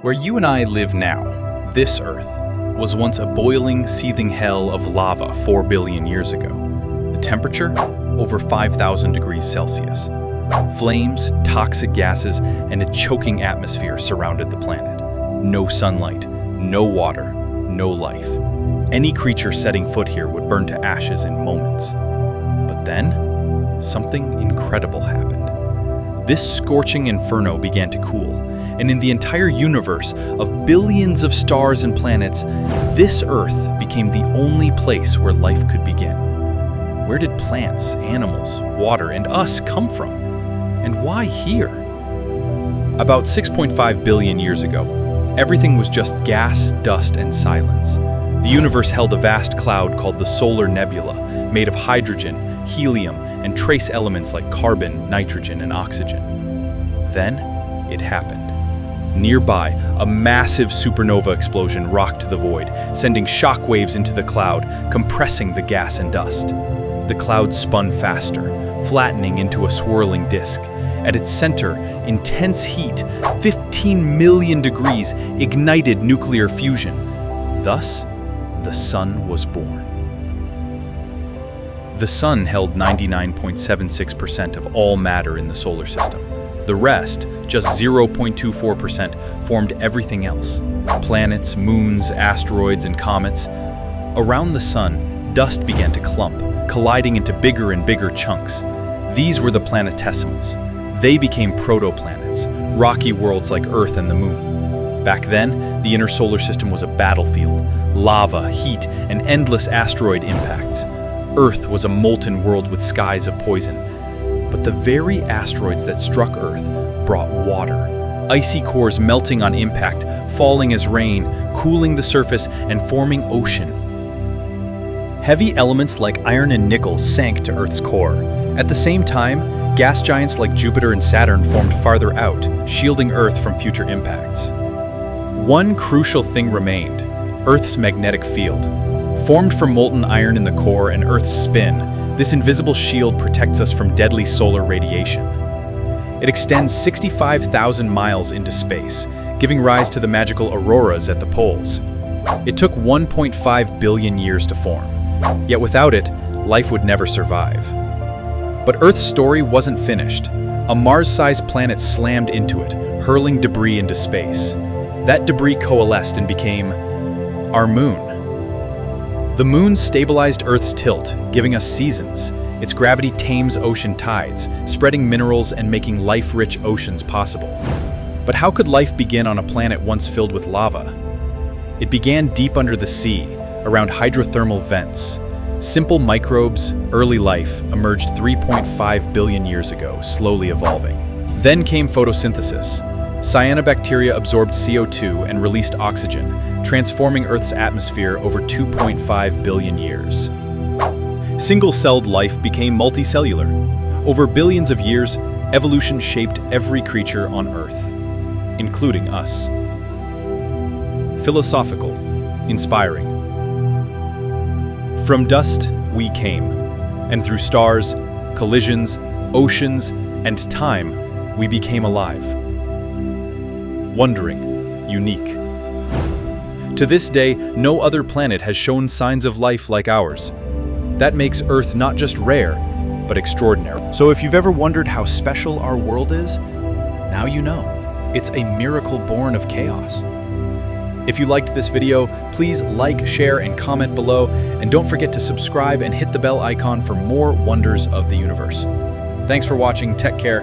Where you and I live now, this Earth, was once a boiling, seething hell of lava 4 billion years ago. The temperature? Over 5,000 degrees Celsius. Flames, toxic gases, and a choking atmosphere surrounded the planet. No sunlight, no water, no life. Any creature setting foot here would burn to ashes in moments. But then, something incredible happened. This scorching inferno began to cool, and in the entire universe of billions of stars and planets, this Earth became the only place where life could begin. Where did plants, animals, water, and us come from? And why here? About 6.5 billion years ago, everything was just gas, dust, and silence. The universe held a vast cloud called the solar nebula, made of hydrogen, helium, and trace elements like carbon, nitrogen, and oxygen. Then, it happened. Nearby, a massive supernova explosion rocked the void, sending shock waves into the cloud, compressing the gas and dust. The cloud spun faster, flattening into a swirling disk. At its center, intense heat, 15 million degrees, ignited nuclear fusion. Thus, the sun was born. The sun held 99.76% of all matter in the solar system. The rest, just 0.24%, formed everything else. Planets, moons, asteroids, and comets. Around the sun, dust began to clump, colliding into bigger and bigger chunks. These were the planetesimals. They became protoplanets, rocky worlds like Earth and the Moon. Back then, the inner solar system was a battlefield. Lava, heat, and endless asteroid impacts. Earth was a molten world with skies of poison. But the very asteroids that struck Earth brought water. Icy cores melting on impact, falling as rain, cooling the surface, and forming ocean. Heavy elements like iron and nickel sank to Earth's core. At the same time, gas giants like Jupiter and Saturn formed farther out, shielding Earth from future impacts. One crucial thing remained: Earth's magnetic field. Formed from molten iron in the core and Earth's spin, this invisible shield protects us from deadly solar radiation. It extends 65,000 miles into space, giving rise to the magical auroras at the poles. It took 1.5 billion years to form, yet without it, life would never survive. But Earth's story wasn't finished. A Mars-sized planet slammed into it, hurling debris into space. That debris coalesced and became our moon. The moon stabilized Earth's tilt, giving us seasons. Its gravity tames ocean tides, spreading minerals and making life-rich oceans possible. But how could life begin on a planet once filled with lava? It began deep under the sea, around hydrothermal vents. Simple microbes, early life, emerged 3.5 billion years ago, slowly evolving. Then came photosynthesis. Cyanobacteria absorbed CO2 and released oxygen, transforming Earth's atmosphere over 2.5 billion years. Single-celled life became multicellular. Over billions of years, evolution shaped every creature on Earth, including us. Philosophical, inspiring. From dust, we came, and through stars, collisions, oceans, and time, we became alive. Wondering, unique. To this day, no other planet has shown signs of life like ours. That makes Earth not just rare, but extraordinary. So if you've ever wondered how special our world is, now you know. It's a miracle born of chaos. If you liked this video, please like, share, and comment below, and don't forget to subscribe and hit the bell icon for more wonders of the universe. Thanks for watching. Take care.